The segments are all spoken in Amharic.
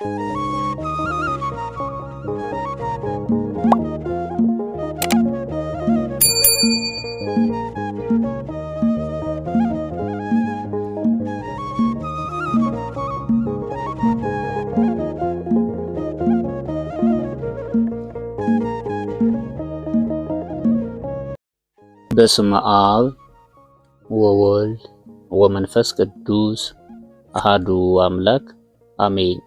በስመ አብ ወወልድ ወመንፈስ ቅዱስ አሃዱ አምላክ አሜን።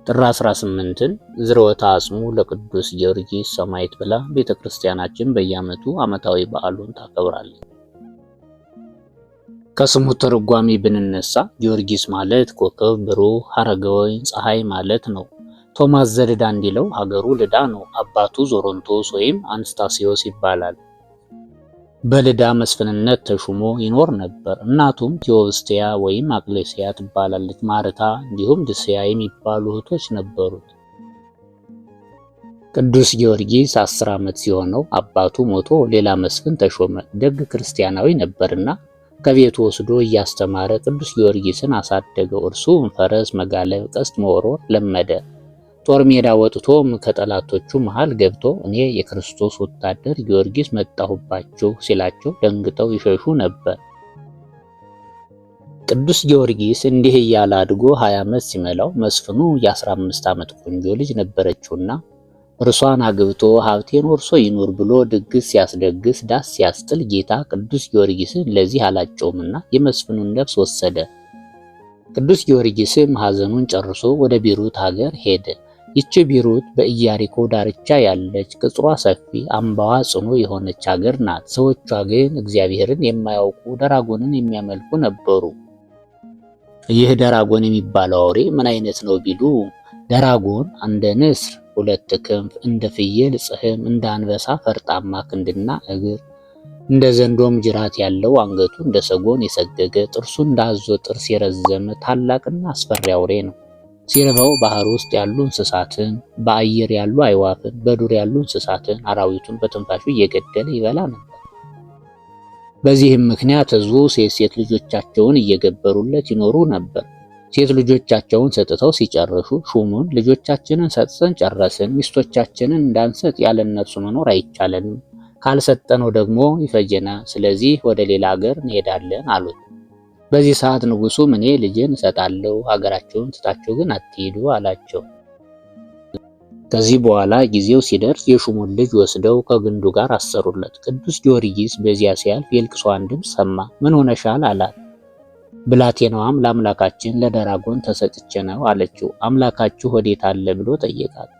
ጥር 18ን ዝርወተ አጽሙ ለቅዱስ ጊዮርጊስ ሰማዕት ብላ ቤተክርስቲያናችን በየዓመቱ ዓመታዊ በዓሉን ታከብራለች። ከስሙ ትርጓሜ ብንነሳ ጊዮርጊስ ማለት ኮከብ ብሩህ ሐረገ ወይን ፀሐይ ማለት ነው። ቶማስ ዘልዳ እንዲለው ሀገሩ ልዳ ነው። አባቱ ዞሮንቶስ ወይም አንስታሲዮስ ይባላል። በልዳ መስፍንነት ተሹሞ ይኖር ነበር። እናቱም ቴዎብስቲያ ወይም አቅሌስያ ትባላለች። ማርታ እንዲሁም ድስያ የሚባሉ እህቶች ነበሩት። ቅዱስ ጊዮርጊስ 10 ዓመት ሲሆነው አባቱ ሞቶ ሌላ መስፍን ተሾመ። ደግ ክርስቲያናዊ ነበርና ከቤቱ ወስዶ እያስተማረ ቅዱስ ጊዮርጊስን አሳደገው። እርሱም ፈረስ መጋለብ፣ ቀስት መወርወር ለመደ። ጦር ሜዳ ወጥቶም ከጠላቶቹ መሃል ገብቶ እኔ የክርስቶስ ወታደር ጊዮርጊስ መጣሁባችሁ ሲላቸው ደንግጠው ይሸሹ ነበር። ቅዱስ ጊዮርጊስ እንዲህ እያለ አድጎ 20 ዓመት ሲመላው መስፍኑ የ15 ዓመት ቆንጆ ልጅ ነበረችውና እርሷን አግብቶ ሀብቴን ወርሶ ይኖር ብሎ ድግስ ሲያስደግስ ዳስ ሲያስጥል ጌታ ቅዱስ ጊዮርጊስን ለዚህ አላጨውምና የመስፍኑን ነፍስ ወሰደ። ቅዱስ ጊዮርጊስም ሐዘኑን ጨርሶ ወደ ቢሩት ሀገር ሄደ። ይህች ቢሩት በኢያሪኮ ዳርቻ ያለች ቅጽሯ ሰፊ አምባዋ ጽኑ የሆነች ሀገር ናት። ሰዎቿ ግን እግዚአብሔርን የማያውቁ ደራጎንን የሚያመልኩ ነበሩ። ይህ ደራጎን የሚባለው አውሬ ምን አይነት ነው ቢሉ፣ ደራጎን እንደ ንስር 2 ክንፍ፣ እንደ ፍየል ጽሕም፣ እንደ አንበሳ ፈርጣማ ክንድና እግር፣ እንደ ዘንዶም ጅራት ያለው፣ አንገቱ እንደ ሰጎን የሰገገ፣ ጥርሱ እንደ አዞ ጥርስ የረዘመ ታላቅና አስፈሪ አውሬ ነው። ሲርበው ባህር ውስጥ ያሉ እንስሳትን፣ በአየር ያሉ አዕዋፍን፣ በዱር ያሉ እንስሳትን፣ አራዊቱን በትንፋሹ እየገደለ ይበላ ነበር። በዚህም ምክንያት ሕዝቡ ሴት ልጆቻቸውን እየገበሩለት ይኖሩ ነበር። ሴት ልጆቻቸውን ሰጥተው ሲጨርሱ ሹሙን ልጆቻችንን ሰጥተን ጨረስን፣ ሚስቶቻችንን እንዳንሰጥ ያለ እነርሱ መኖር አይቻለንም፣ ካልሰጠነው ደግሞ ይፈጀናል፣ ስለዚህ ወደ ሌላ ሀገር እንሄዳለን አሉት። በዚህ ሰዓት ንጉሡም እኔ ልጅን እሰጣለሁ፣ ሀገራቸውን ትታችሁ ግን አትሄዱ አላቸው። ከዚህ በኋላ ጊዜው ሲደርስ የሹሙን ልጅ ወስደው ከግንዱ ጋር አሰሩለት። ቅዱስ ጊዮርጊስ በዚያ ሲያልፍ የልቅሷን ድምፅ ሰማ። ምን ሆነሻል አላት። ብላቴናዋም ለአምላካችን ለደራጎን ተሰጥቼ ነው አለችው። አምላካችሁ ወዴት አለ ብሎ ጠየቃት።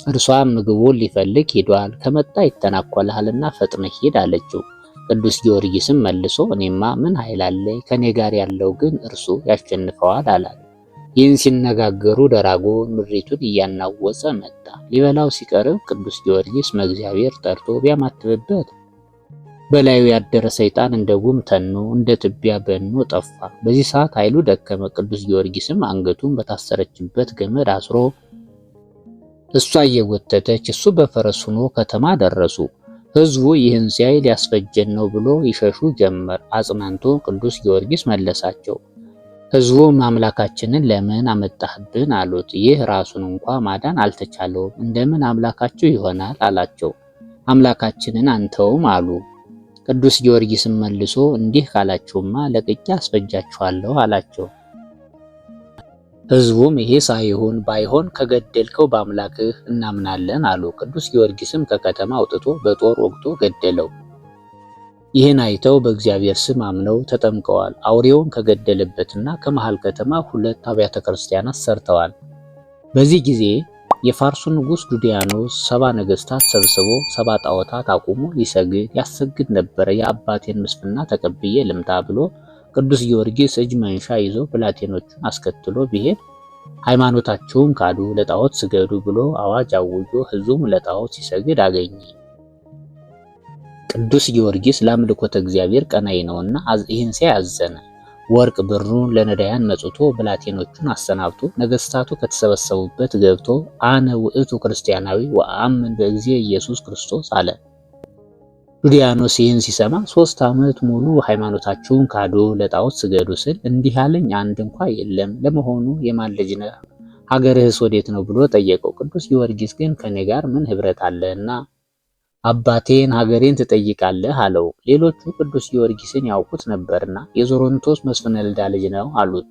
እርሷም ምግቡን ሊፈልግ ሄዷል፣ ከመጣ ይተናኮልሃልና ፈጥነህ ሂድ አለችው። ቅዱስ ጊዮርጊስም መልሶ እኔማ ምን ኃይል አለኝ? ከኔ ጋር ያለው ግን እርሱ ያሸንፈዋል አላት። ይህን ሲነጋገሩ ደራጎን ምድሪቱን እያናወጸ መጣ። ሊበላው ሲቀርብ ቅዱስ ጊዮርጊስ መግዚአብሔር ጠርቶ ቢያማትብበት በላዩ ያደረ ሰይጣን እንደ ጉም ተኖ እንደ ትቢያ በኖ ጠፋ። በዚህ ሰዓት ኃይሉ ደከመ። ቅዱስ ጊዮርጊስም አንገቱን በታሰረችበት ገመድ አስሮ እሷ እየጎተተች እሱ በፈረስ ሆኖ ከተማ ደረሱ። ሕዝቡ ይህን ሲያይ ሊያስፈጀን ነው ብሎ ይሸሹ ጀመር። አጽናንቶ ቅዱስ ጊዮርጊስ መለሳቸው። ሕዝቡም አምላካችንን ለምን አመጣህብን አሉት። ይህ ራሱን እንኳ ማዳን አልተቻለውም፣ እንደምን አምላካችሁ ይሆናል አላቸው። አምላካችንን አንተውም አሉ። ቅዱስ ጊዮርጊስም መልሶ እንዲህ ካላችሁማ ለቅቄ አስፈጃችኋለሁ አላቸው። ሕዝቡም ይሄ ሳይሆን ባይሆን ከገደልከው በአምላክህ እናምናለን አሉ። ቅዱስ ጊዮርጊስም ከከተማ አውጥቶ በጦር ወግቶ ገደለው። ይህን አይተው በእግዚአብሔር ስም አምነው ተጠምቀዋል። አውሬውን ከገደለበትና ከመሃል ከተማ 2 አብያተ ክርስቲያናት ሰርተዋል። በዚህ ጊዜ የፋርሱ ንጉሥ ዱዲያኖስ 70 ነገሥታት ሰብስቦ 70 ጣዖታት አቁሞ ሊሰግድ ያሰግድ ነበረ። የአባቴን ምስፍና ተቀብዬ ልምጣ ብሎ ቅዱስ ጊዮርጊስ እጅ መንሻ ይዞ ብላቴኖቹን አስከትሎ ቢሄድ ሃይማኖታችሁን ካዱ፣ ለጣዖት ስገዱ ብሎ አዋጅ አውጆ ሕዝቡም ለጣዖት ሲሰግድ አገኘ። ቅዱስ ጊዮርጊስ ለአምልኮተ እግዚአብሔር ቀናኢ ነውና ይህን ሲያይ አዘነ። ወርቅ ብሩን ለነዳያን መጽቶ ብላቴኖቹን አሰናብቶ ነገሥታቱ ከተሰበሰቡበት ገብቶ አነ ውእቱ ክርስቲያናዊ ወአምን በእግዚእ ኢየሱስ ክርስቶስ አለ። ዱዲያኖስ ይህን ሲሰማ 3 ዓመት ሙሉ ሃይማኖታችሁን ካዱ፣ ለጣዖት ስገዱ ስል እንዲህ ያለኝ አንድ እንኳ የለም። ለመሆኑ የማን ልጅ ነህ? ሀገርህስ ወዴት ነው ብሎ ጠየቀው። ቅዱስ ጊዮርጊስ ግን ከኔ ጋር ምን ህብረት አለህና አባቴን ሀገሬን ትጠይቃለህ አለው። ሌሎቹ ቅዱስ ጊዮርጊስን ያውቁት ነበርና የዞሮንቶስ መስፍነ ልዳ ልጅ ነው አሉት።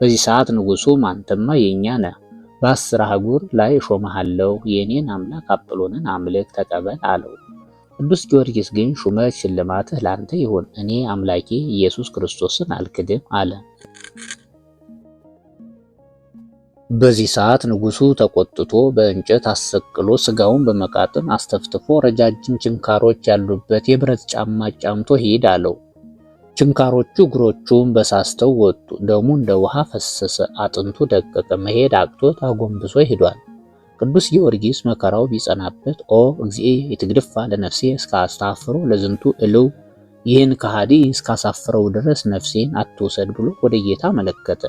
በዚህ ሰዓት ንጉሡም አንተማ የኛ ነህ፣ በ10 አህጉር ላይ እሾምሃለሁ፣ የኔን አምላክ አጵሎንን አምልክ ተቀበል አለው። ቅዱስ ጊዮርጊስ ግን ሹመት ሽልማትህ ላንተ ይሁን፣ እኔ አምላኬ ኢየሱስ ክርስቶስን አልክድም አለ። በዚህ ሰዓት ንጉሡ ተቆጥቶ በእንጨት አሰቅሎ ስጋውን በመቃጥን አስተፍትፎ ረጃጅም ችንካሮች ያሉበት የብረት ጫማ ጫምቶ ሂድ አለው። ችንካሮቹ እግሮቹን በሳስተው ወጡ። ደሙ እንደ ውሃ ፈሰሰ። አጥንቱ ደቀቀ። መሄድ አቅቶት አጎንብሶ ሄዷል። ቅዱስ ጊዮርጊስ መከራው ቢጸናበት ኦ እግዚእ ይትግድፋ ለነፍሴ እስከ አስታፍሮ ለዝንቱ እልው፣ ይህን ከሃዲ እስካሳፍረው ድረስ ነፍሴን አትውሰድ ብሎ ወደ ጌታ መለከተ።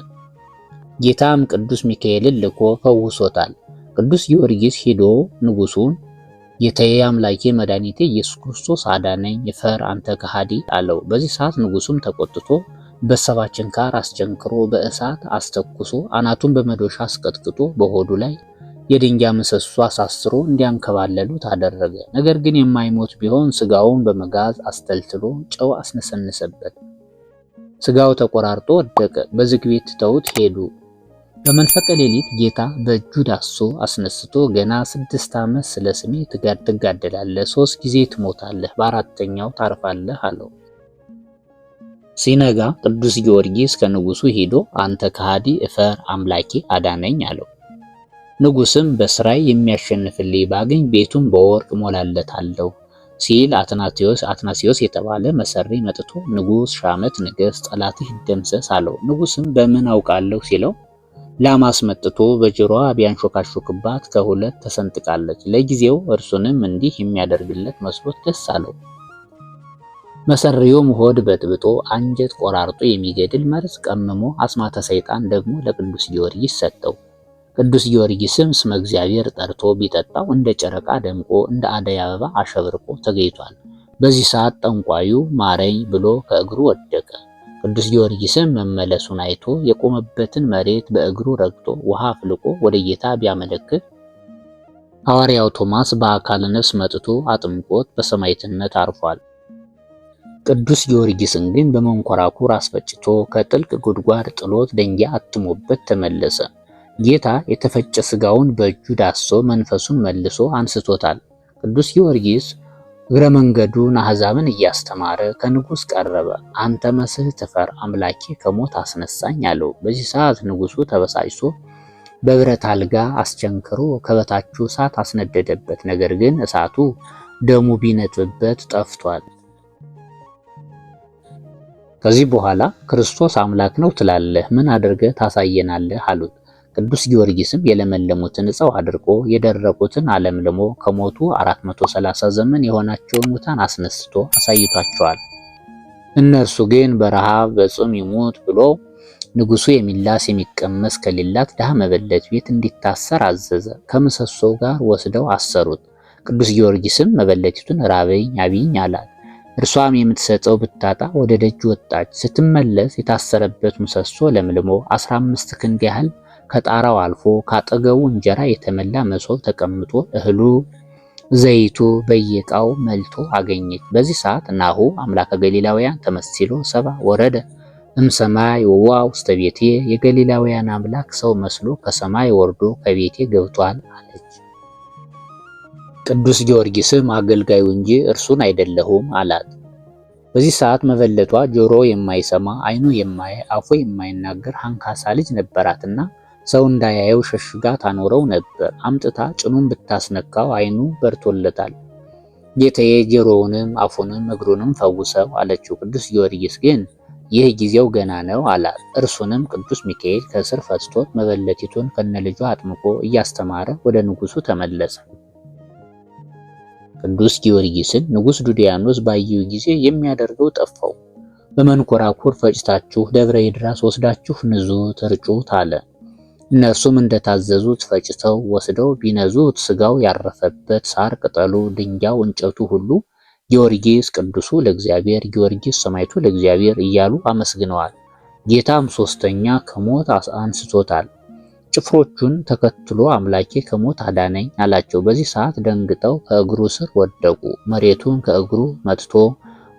ጌታም ቅዱስ ሚካኤልን ልኮ ፈውሶታል። ቅዱስ ጊዮርጊስ ሄዶ ንጉሡን ጌታዬ አምላኬ መድኃኒቴ ኢየሱስ ክርስቶስ አዳነኝ፣ ይፈር አንተ ከሃዲ አለው። በዚህ ሰዓት ንጉሡም ተቆጥቶ በሰባ ችንካር አስቸንክሮ በእሳት አስተኩሶ አናቱን በመዶሻ አስቀጥቅጦ በሆዱ ላይ የድንጋይ ምሰሶ አሳስሮ እንዲያንከባለሉት አደረገ። ነገር ግን የማይሞት ቢሆን ስጋውን በመጋዝ አስተልትሎ ጨው አስነሰነሰበት። ስጋው ተቆራርጦ ወደቀ። በዝግ ቤት ትተውት ሄዱ። በመንፈቀ ሌሊት ጌታ በእጁ ዳሶ አስነስቶ ገና 6 ዓመት ስለ ስሜ ትጋደላለህ፣ 3 ጊዜ ትሞታለህ፣ በአራተኛው ታርፋለህ አለው። ሲነጋ ቅዱስ ጊዮርጊስ ከንጉሡ ሄዶ አንተ ከሃዲ እፈር አምላኬ አዳነኝ አለው። ንጉሥም በስራይ የሚያሸንፍልኝ ባገኝ ቤቱን በወርቅ ሞላለታለሁ ሲል አትናሲዮስ የተባለ መሰሪ መጥቶ ንጉሥ ሻመት ንገስ፣ ጠላትህ ይደምሰስ አለው። ንጉሥም በምን አውቃለሁ ሲለው ላም አስመጥቶ በጆሮዋ ቢያንሾካሾክባት ከሁለት ተሰንጥቃለች። ለጊዜው እርሱንም እንዲህ የሚያደርግለት መስሎት ደስ አለው። መሰሪውም ሆድ በጥብጦ አንጀት ቆራርጦ የሚገድል መርዝ ቀምሞ አስማተ ሰይጣን ደግሞ ለቅዱስ ጊዮርጊስ ሰጠው። ቅዱስ ጊዮርጊስም ስመ እግዚአብሔር ጠርቶ ቢጠጣው እንደ ጨረቃ ደምቆ እንደ አደይ አበባ አሸብርቆ ተገኝቷል። በዚህ ሰዓት ጠንቋዩ ማረኝ ብሎ ከእግሩ ወደቀ። ቅዱስ ጊዮርጊስም መመለሱን አይቶ የቆመበትን መሬት በእግሩ ረግጦ ውሃ አፍልቆ ወደ ጌታ ቢያመለክት ሐዋርያው ቶማስ በአካለ ነፍስ መጥቶ አጥምቆት በሰማዕትነት አርፏል። ቅዱስ ጊዮርጊስን ግን በመንኮራኩር አስፈጭቶ ከጥልቅ ጉድጓድ ጥሎት ደንጊያ አትሞበት ተመለሰ። ጌታ የተፈጨ ስጋውን በእጁ ዳሶ መንፈሱን መልሶ አንስቶታል። ቅዱስ ጊዮርጊስ እግረ መንገዱን አሕዛብን እያስተማረ ከንጉሥ ቀረበ። አንተ መስህ ትፈር አምላኬ ከሞት አስነሳኝ አለው። በዚህ ሰዓት ንጉሡ ተበሳጭቶ በብረት አልጋ አስቸንክሮ ከበታቹ እሳት አስነደደበት። ነገር ግን እሳቱ ደሙ ቢነጥብበት ጠፍቷል። ከዚህ በኋላ ክርስቶስ አምላክ ነው ትላለህ፣ ምን አድርገህ ታሳየናለህ አሉት። ቅዱስ ጊዮርጊስም የለመለሙትን ዕፀው አድርቆ የደረቁትን አለምልሞ ከሞቱ 430 ዘመን የሆናቸውን ሙታን አስነስቶ አሳይቷቸዋል። እነርሱ ግን በረሃብ በጽም ይሙት ብሎ ንጉሡ የሚላስ የሚቀመስ ከሌላት ድሃ መበለት ቤት እንዲታሰር አዘዘ። ከምሰሶው ጋር ወስደው አሰሩት። ቅዱስ ጊዮርጊስም መበለቲቱን ራበኝ አብይኝ አላት። እርሷም የምትሰጠው ብታጣ ወደ ደጅ ወጣች። ስትመለስ የታሰረበት ምሰሶ ለምልሞ 15 ክንድ ያህል ከጣራው አልፎ ካጠገቡ እንጀራ የተመላ መሶብ ተቀምጦ እህሉ ዘይቱ በየቃው መልቶ አገኘች። በዚህ ሰዓት ናሁ አምላከ ገሊላውያን ተመስሎ ሰባ ወረደ እምሰማይ ወዋ ውስተ ቤቴ፣ የገሊላውያን አምላክ ሰው መስሎ ከሰማይ ወርዶ ከቤቴ ገብቷል አለች። ቅዱስ ጊዮርጊስም አገልጋዩ እንጂ እርሱን አይደለሁም አላት። በዚህ ሰዓት መበለቷ ጆሮ የማይሰማ አይኑ የማያይ አፉ የማይናገር አንካሳ ልጅ ነበራትና ሰው እንዳያየው ሸሽጋ ታኖረው ነበር። አምጥታ ጭኑን ብታስነካው አይኑ በርቶለታል። ጌታዬ ጆሮውንም አፉንም እግሩንም ፈውሰው አለችው። ቅዱስ ጊዮርጊስ ግን ይህ ጊዜው ገና ነው አላት። እርሱንም ቅዱስ ሚካኤል ከእስር ፈትቶት መበለቲቱን ከነልጇ አጥምቆ እያስተማረ ወደ ንጉሡ ተመለሰ። ቅዱስ ጊዮርጊስን ንጉሥ ዱድያኖስ ባየው ጊዜ የሚያደርገው ጠፋው። በመንኮራኩር ፈጭታችሁ ደብረ ይድራስ ወስዳችሁ ንዙት እርጩት አለ። እነርሱም እንደታዘዙት ፈጭተው ወስደው ቢነዙት ስጋው ያረፈበት ሳር ቅጠሉ ድንጋዩ እንጨቱ ሁሉ ጊዮርጊስ ቅዱሱ ለእግዚአብሔር፣ ጊዮርጊስ ሰማዕቱ ለእግዚአብሔር እያሉ አመስግነዋል። ጌታም ሶስተኛ ከሞት አንስቶታል። ጭፍሮቹን ተከትሎ አምላኬ ከሞት አዳነኝ አላቸው። በዚህ ሰዓት ደንግጠው ከእግሩ ስር ወደቁ። መሬቱን ከእግሩ መትቶ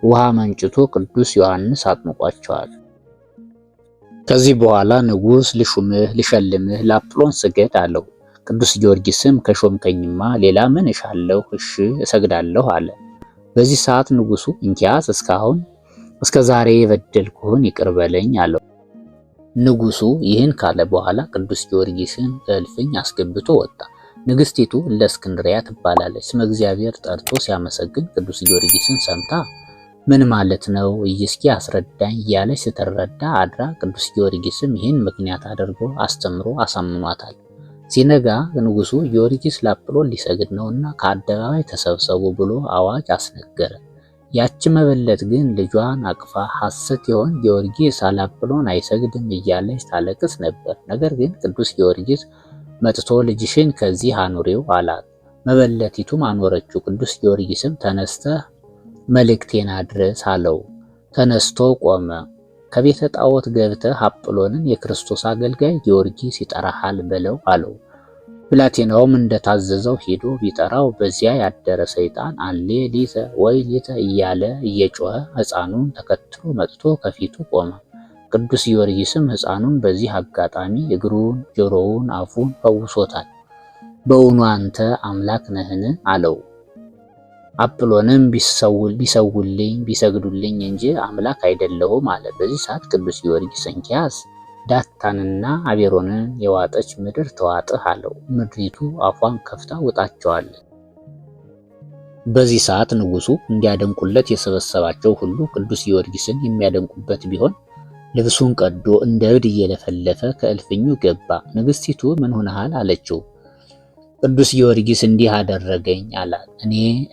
ውሃ መንጭቶ ቅዱስ ዮሐንስ አጥምቋቸዋል። ከዚህ በኋላ ንጉሥ ልሹምህ ልሸልምህ ለአጵሎን ስገድ አለው። ቅዱስ ጊዮርጊስም ከሾምከኝማ ሌላ ምን እሻለሁ? እሺ እሰግዳለሁ አለ። በዚህ ሰዓት ንጉሡ እንኪያስ እስከ ዛሬ የበደልኩህን ይቅር በለኝ አለው። ንጉሡ ይህን ካለ በኋላ ቅዱስ ጊዮርጊስን በእልፍኝ አስገብቶ ወጣ። ንግሥቲቱ እለእስክንድርያ ትባላለች። ስመ እግዚአብሔር ጠርቶ ሲያመሰግን ቅዱስ ጊዮርጊስን ሰምታ ምን ማለት ነው እስኪ አስረዳኝ እያለች ስትረዳ አድራ ቅዱስ ጊዮርጊስም ይህን ምክንያት አድርጎ አስተምሮ አሳምኗታል። ሲነጋ ንጉሡ ጊዮርጊስ ለአጵሎን ሊሰግድ ነውና ከአደባባይ ተሰብሰቡ ብሎ አዋጅ አስነገረ። ያች መበለት ግን ልጇን አቅፋ ሐሰት ይሆን ጊዮርጊስ ለአጵሎን አይሰግድም እያለች ታለቅስ ነበር። ነገር ግን ቅዱስ ጊዮርጊስ መጥቶ ልጅሽን ከዚህ አኑሪው አላት። መበለቲቱም አኖረችው። ቅዱስ ጊዮርጊስም ተነስተህ መልእክቴን አድርስ አለው። ተነስቶ ቆመ። ከቤተ ጣዖት ገብተህ አጵሎንን የክርስቶስ አገልጋይ ጊዮርጊስ ይጠራሃል በለው አለው። ብላቴናውም እንደታዘዘው ሄዶ ቢጠራው በዚያ ያደረ ሰይጣን አሌ ሊተ ወይ ሊተ እያለ እየጮኸ ሕፃኑን ተከትሎ መጥቶ ከፊቱ ቆመ። ቅዱስ ጊዮርጊስም ሕፃኑን በዚህ አጋጣሚ እግሩን፣ ጆሮውን፣ አፉን ፈውሶታል። በእውኑ አንተ አምላክ ነህን አለው። አጵሎንም ቢሰውልኝ ቢሰግዱልኝ እንጂ አምላክ አይደለሁም አለ። በዚህ ሰዓት ቅዱስ ጊዮርጊስ እንኪያስ ዳታንና አቤሮንን የዋጠች ምድር ተዋጥህ አለው። ምድሪቱ አፏን ከፍታ ውጣቸዋለች። በዚህ ሰዓት ንጉሡ እንዲያደንቁለት የሰበሰባቸው ሁሉ ቅዱስ ጊዮርጊስን የሚያደንቁበት ቢሆን ልብሱን ቀዶ እንደ እብድ እየለፈለፈ ከእልፍኙ ገባ። ንግሥቲቱ ምን ሆነሃል አለችው። ቅዱስ ጊዮርጊስ እንዲህ አደረገኝ አላት።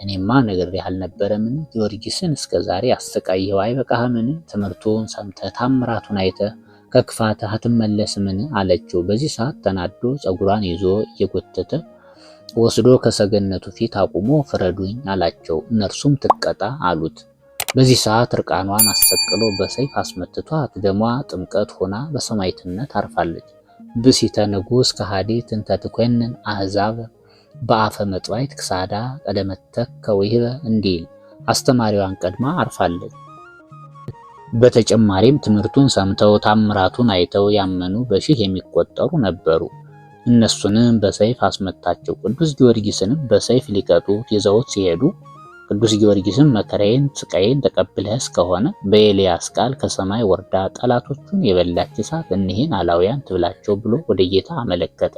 እኔማ ነግሬህ አልነበረምን? ጊዮርጊስን እስከዛሬ አሰቃየኸው አይበቃህምን? ትምህርቱን ሰምተህ ታምራቱን አይተህ ከክፋትህ አትመለስምን? አለችው። በዚህ ሰዓት ተናዶ ፀጉሯን ይዞ እየጎተተ ወስዶ ከሰገነቱ ፊት አቁሞ ፍረዱኝ አላቸው። እነርሱም ትቀጣ አሉት። በዚህ ሰዓት እርቃኗን አሰቅሎ በሰይፍ አስመትቷት ደሟ ጥምቀት ሆና በሰማዕትነት አርፋለች። ብሲተ ንጉሥ ከሃዲት እንተ ትኮንን አሕዛብ በአፈ መጥባይት ክሳዳ ቀደመተክ ከወይበ እንዲል አስተማሪዋን ቀድማ አርፋለች። በተጨማሪም ትምህርቱን ሰምተው ታምራቱን አይተው ያመኑ በሺህ የሚቆጠሩ ነበሩ። እነሱንም በሰይፍ አስመታቸው። ቅዱስ ጊዮርጊስንም በሰይፍ ሊቀጡት ይዘውት ሲሄዱ ቅዱስ ጊዮርጊስም መከራዬን ስቃዬን ተቀብለህስ ከሆነ በኤልያስ ቃል ከሰማይ ወርዳ ጠላቶቹን የበላች እሳት እኒህን አላውያን ትብላቸው ብሎ ወደ ጌታ አመለከተ።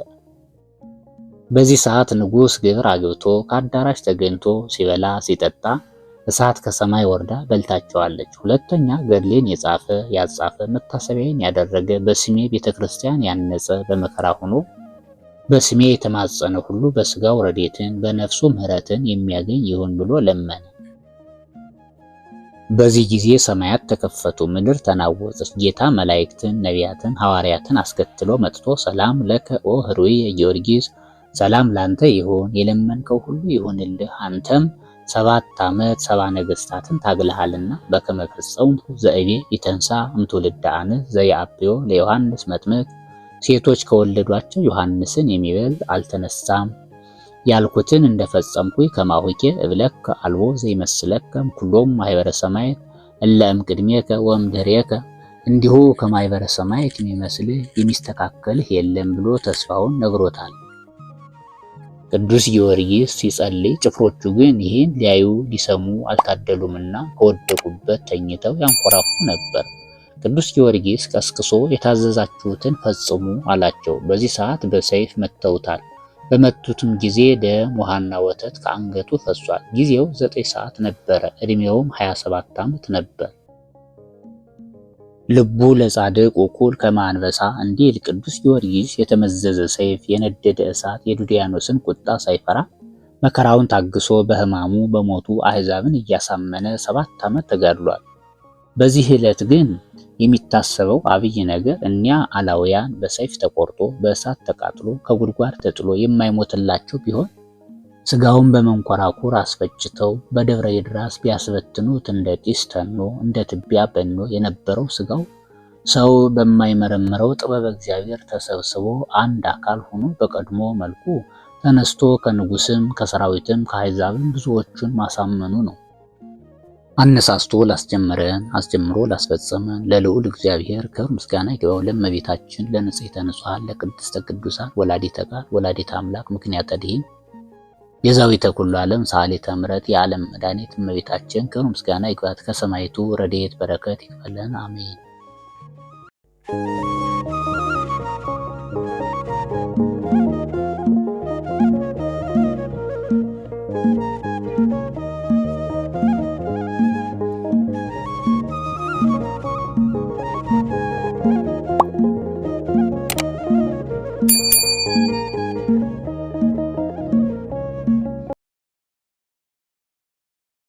በዚህ ሰዓት ንጉሥ ግብር አግብቶ ከአዳራሽ ተገኝቶ ሲበላ ሲጠጣ እሳት ከሰማይ ወርዳ በልታቸዋለች። ሁለተኛ ገድሌን የጻፈ ያጻፈ መታሰቢያን ያደረገ በስሜ ቤተክርስቲያን ያነጸ በመከራ ሆኖ በስሜ የተማጸነ ሁሉ በስጋው ረድኤትን በነፍሱ ምሕረትን የሚያገኝ ይሁን ብሎ ለመነ። በዚህ ጊዜ ሰማያት ተከፈቱ፣ ምድር ተናወጸች። ጌታ መላእክትን፣ ነቢያትን፣ ሐዋርያትን አስከትሎ መጥቶ ሰላም ለከ ኦ ህሩይ ጊዮርጊስ፣ ሰላም ላንተ ይሁን፣ የለመንከው ሁሉ ይሁንልህ። አንተም 7 ዓመት 70 ነገሥታትን ታግለሃልና በከመ ፈጸምኩ ዘእቤ ይተንሳ እምትውልደ አንስ ዘየአብዮ ለዮሐንስ መጥምቅ፣ ሴቶች ከወለዷቸው ዮሐንስን የሚበልጥ አልተነሳም ያልኩትን እንደፈጸምኩኝ ከማሁኬ እብለከ አልቦ ዘይመስለከም ኩሎም ማኅበረ ሰማያት እለ እምቅድሜከ ወእምድኅሬከ፣ እንዲሁ ከማኅበረ ሰማያት የሚመስልህ የሚስተካከልህ የለም ብሎ ተስፋውን ነግሮታል። ቅዱስ ጊዮርጊስ ሲጸልይ ጭፍሮቹ ግን ይህን ሊያዩ ሊሰሙ አልታደሉምና ከወደቁበት ተኝተው ያንኮራፉ ነበር። ቅዱስ ጊዮርጊስ ቀስቅሶ የታዘዛችሁትን ፈጽሙ አላቸው። በዚህ ሰዓት በሰይፍ መተውታል። በመቱትም ጊዜ ደም ውሃና ወተት ከአንገቱ ፈሷል። ጊዜው 9 ሰዓት ነበረ። ዕድሜውም 27 ዓመት ነበር። ልቡ ለጻድቅ ውኩል ከማንበሳ እንዲል ቅዱስ ጊዮርጊስ የተመዘዘ ሰይፍ የነደደ እሳት የዱድያኖስን ቁጣ ሳይፈራ መከራውን ታግሶ በሕማሙ በሞቱ አሕዛብን እያሳመነ 7 ዓመት ተጋድሏል። በዚህ ዕለት ግን የሚታሰበው አብይ ነገር እኒያ አላውያን በሰይፍ ተቆርጦ በእሳት ተቃጥሎ ከጉድጓድ ተጥሎ የማይሞትላቸው ቢሆን ስጋውን በመንኮራኩር አስፈጭተው በደብረ ይድራስ ቢያስበትኑት እንደ ጢስ ተኖ እንደ ትቢያ በኖ የነበረው ስጋው ሰው በማይመረምረው ጥበብ እግዚአብሔር ተሰብስቦ አንድ አካል ሆኖ በቀድሞ መልኩ ተነስቶ ከንጉስም ከሰራዊትም ከአሕዛብም ብዙዎቹን ማሳመኑ ነው። አነሳስቶ ላስጀመረን አስጀምሮ ላስፈጸመን ለልዑል እግዚአብሔር ክብር ምስጋና ይግባው። ለእመቤታችን ለንጽሕተ ንጹሐን ለቅድስተ ቅዱሳን ወላዲተ ቃል ወላዲተ አምላክ ምክንያተ ድኂን ቤዛዊተ ኩሉ ዓለም ሰአሊተ ምሕረት የዓለም መድኃኒት እመቤታችን ክብር ምስጋና ይግባት። ከሰማይቱ ረድኤት በረከት ይክፈለን፣ አሜን።